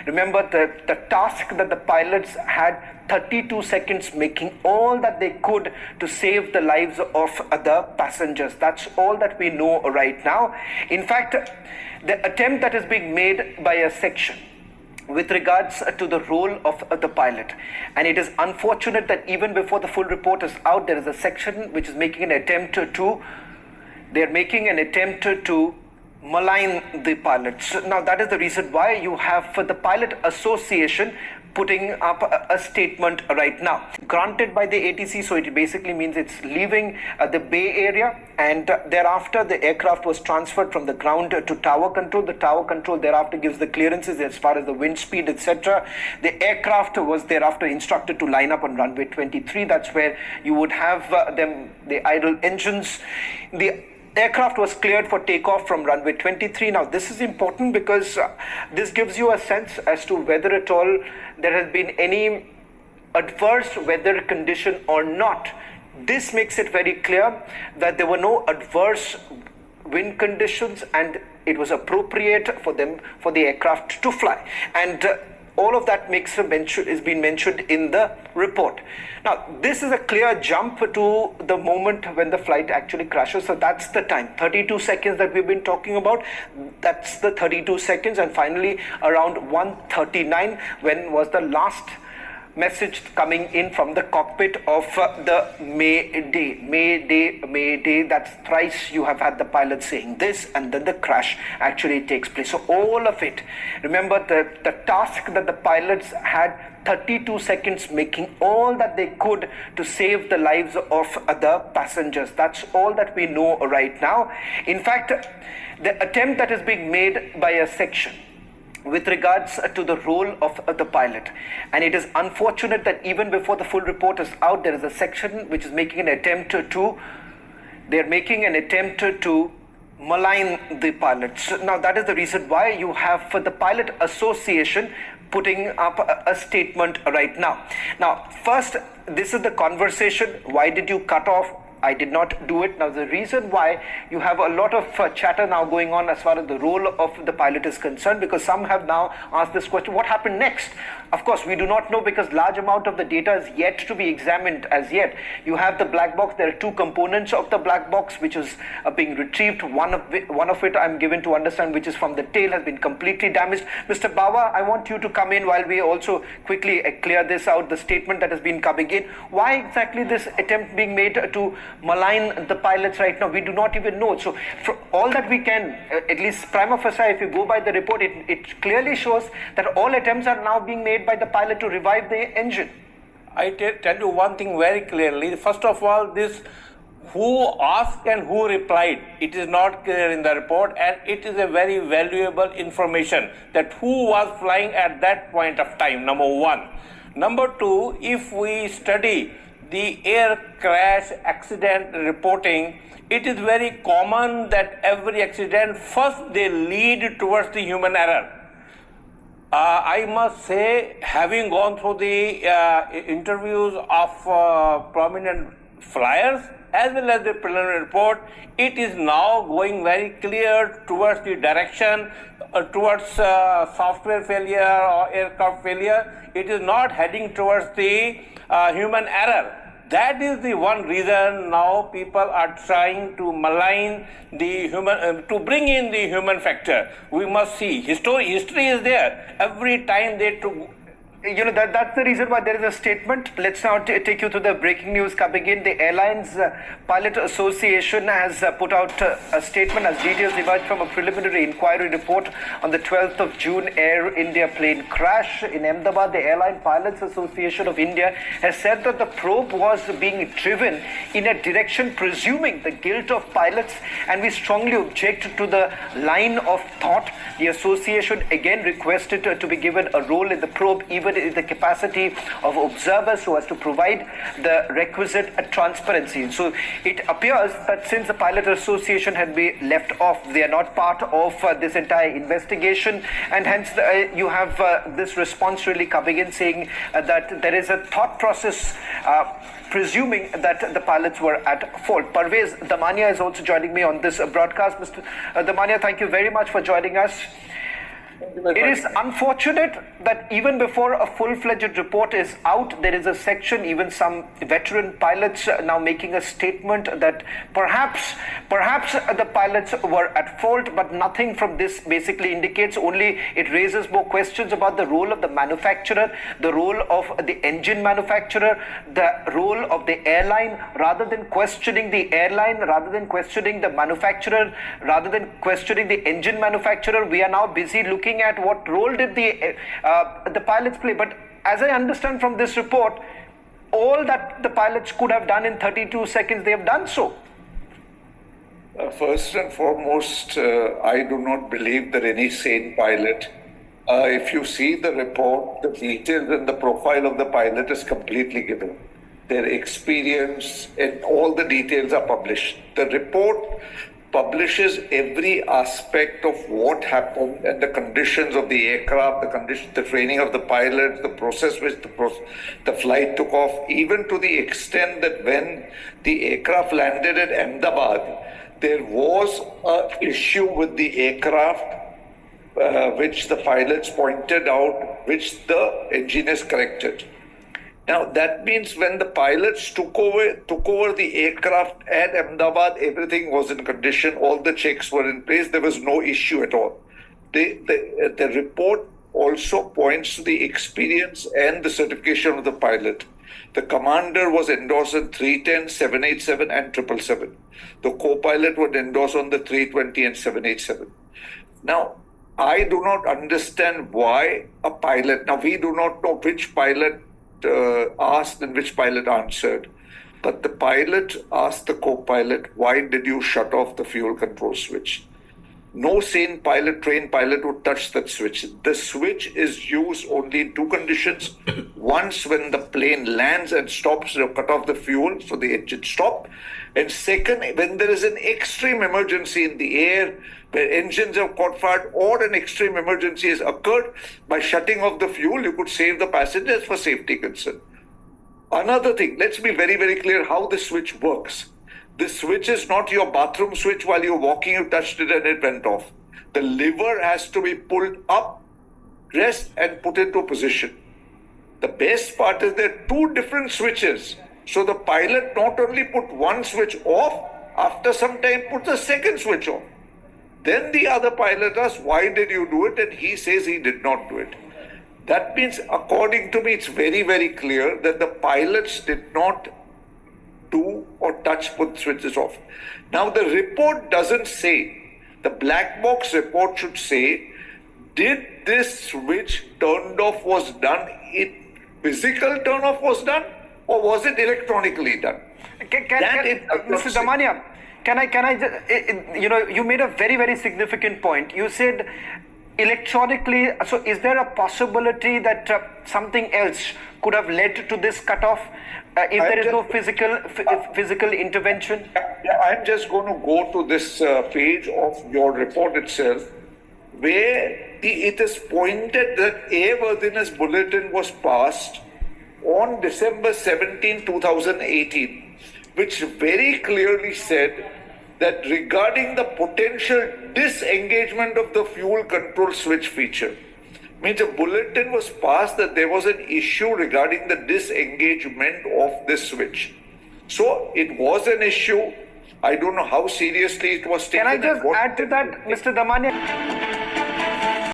Remember the task that the pilots had 32 seconds, making all that they could to save the lives of the passengers. That's all that we know right now. In fact, the attempt that is being made by a section with regards to the role of the pilot, and it is unfortunate that even before the full report is out, there is a section which is making an attempt to malign the pilots. Now that is the reason why you have for the Pilot Association putting up a statement right now, granted by the ATC. So it basically means it's leaving the Bay Area, and thereafter the aircraft was transferred from the ground to tower control. The tower control thereafter gives the clearances as far as the wind speed, etc. The aircraft was thereafter instructed to line up on runway 23. That's where you would have the idle engines. The aircraft was cleared for takeoff from runway 23. Now this is important because this gives you a sense as to whether at all there has been any adverse weather condition or not. This makes it very clear that there were no adverse wind conditions and it was appropriate for the aircraft to fly, and all of that is being mentioned in the report. Now, this is a clear jump to the moment when the flight actually crashes. So that's the time, 32 seconds that we've been talking about. That's the 32 seconds. And finally, around 1:39, when was the last message coming in from the cockpit of the Mayday. That's thrice you have had the pilot saying this, and then the crash actually takes place. So all of it, remember the task that the pilots had 32 seconds, making all that they could to save the lives of the passengers. That's all that we know right now. In fact, the attempt that is being made by a section with regards to the role of the pilot, and it is unfortunate that even before the full report is out, there is a section which is making an attempt to malign the pilots. Now that is the reason why you have for the Pilot Association putting up a statement right now. Now first, this is the conversation. Why did you cut off? I did not do it. Now the reason why you have a lot of chatter now going on as far as the role of the pilot is concerned, because some have now asked this question, what happened next? Of course, we do not know because large amount of the data is yet to be examined as yet. You have the black box. There are two components of the black box which is being retrieved. One of it I'm given to understand, which is from the tail, has been completely damaged. Mr. Bawa, I want you to come in while we also quickly clear this out, the statement that has been coming in. Why exactly this attempt being made to malign the pilots right now? We do not even know. So for all that we can, at least prima facie, if you go by the report, it clearly shows that all attempts are now being made by the pilot to revive the engine. I tell you one thing very clearly. First of all, this who asked and who replied, it is not clear in the report, and it is a very valuable information that who was flying at that point of time, number one. Number two, if we study the air crash accident reporting, it is very common that every accident first they lead towards the human error. I must say, having gone through the interviews of prominent flyers as well as the preliminary report, it is now going very clear towards the direction towards software failure or aircraft failure. It is not heading towards the human error. That is the one reason now people are trying to malign the human, to bring in the human factor. We must see, history is there. Every time they took... That's the reason why there is a statement. Let's now take you to the breaking news coming in. The Airlines Pilot Association has put out a statement as details emerge from a preliminary inquiry report on the 12th of June Air India plane crash in Ahmedabad. The Airline Pilots Association of India has said that the probe was being driven in a direction presuming the guilt of pilots, and we strongly object to the line of thought. The association again requested to be given a role in the probe, even in the capacity of observers, so as to provide the requisite transparency. So it appears that since the Pilot Association had been left off, they are not part of this entire investigation, and hence you have this response really coming in saying that there is a thought process presuming that the pilots were at fault. Parvez Damania is also joining me on this broadcast. Mr. Damania, thank you very much for joining us. It is unfortunate that even before a full-fledged report is out, there is a section, even some veteran pilots now making a statement that perhaps the pilots were at fault, but nothing from this basically indicates. Only it raises more questions about the role of the manufacturer, the role of the engine manufacturer, the role of the airline, rather than questioning the airline, rather than questioning the manufacturer, rather than questioning the engine manufacturer. We are now busy looking at what role did the pilots play. But as I understand from this report, all that the pilots could have done in 32 seconds, they have done so. First and foremost, I do not believe that any sane pilot, if you see the report, the details and the profile of the pilot is completely given. Their experience and all the details are published. The report publishes every aspect of what happened and the conditions of the aircraft, the training of the pilots, the process which the flight took off, even to the extent that when the aircraft landed at Ahmedabad, there was an issue with the aircraft which the pilots pointed out, which the engineers corrected. Now, that means when the pilots took over the aircraft at Ahmedabad, everything was in condition, all the checks were in place, there was no issue at all. The report also points to the experience and the certification of the pilot. The commander was endorsed on 310, 787 and 777. The co-pilot was endorsed on the 320 and 787. Now, I do not understand why a pilot, now we do not know which pilot asked and which pilot answered, but the pilot asked the co-pilot, why did you shut off the fuel control switch? No sane pilot, trained pilot would touch that switch. The switch is used only in two conditions. Once when the plane lands and stops, you cut off the fuel so the engine stops. And second, when there is an extreme emergency in the air, where engines have caught fire or an extreme emergency has occurred, by shutting off the fuel, you could save the passengers for safety concern. Another thing, let's be very, very clear how the switch works. The switch is not your bathroom switch. While you're walking, you touched it and it went off. The lever has to be pulled up, pressed and put into position. The best part is there are two different switches. So the pilot not only put one switch off, after some time put the second switch off. Then the other pilot asks, why did you do it? And he says he did not do it. That means, according to me, it's very, very clear that the pilots did not do or put switches off. Now, the report doesn't say, the black box report should say, did this switch turned off was done, physical turn off was done, or was it electronically done? Mr. Damania, can I just, you made a very, very significant point. You said electronically, so is there a possibility that something else could have led to this cutoff if there is no physical intervention? Yeah, I'm just going to go to this page of your report itself, where it is pointed that airworthiness bulletin was passed on December 17, 2018, which very clearly said that regarding the potential disengagement of the fuel control switch feature, means a bulletin was passed that there was an issue regarding the disengagement of this switch. So it was an issue. I don't know how seriously it was taken. Can I just add to that, Mr. Damania?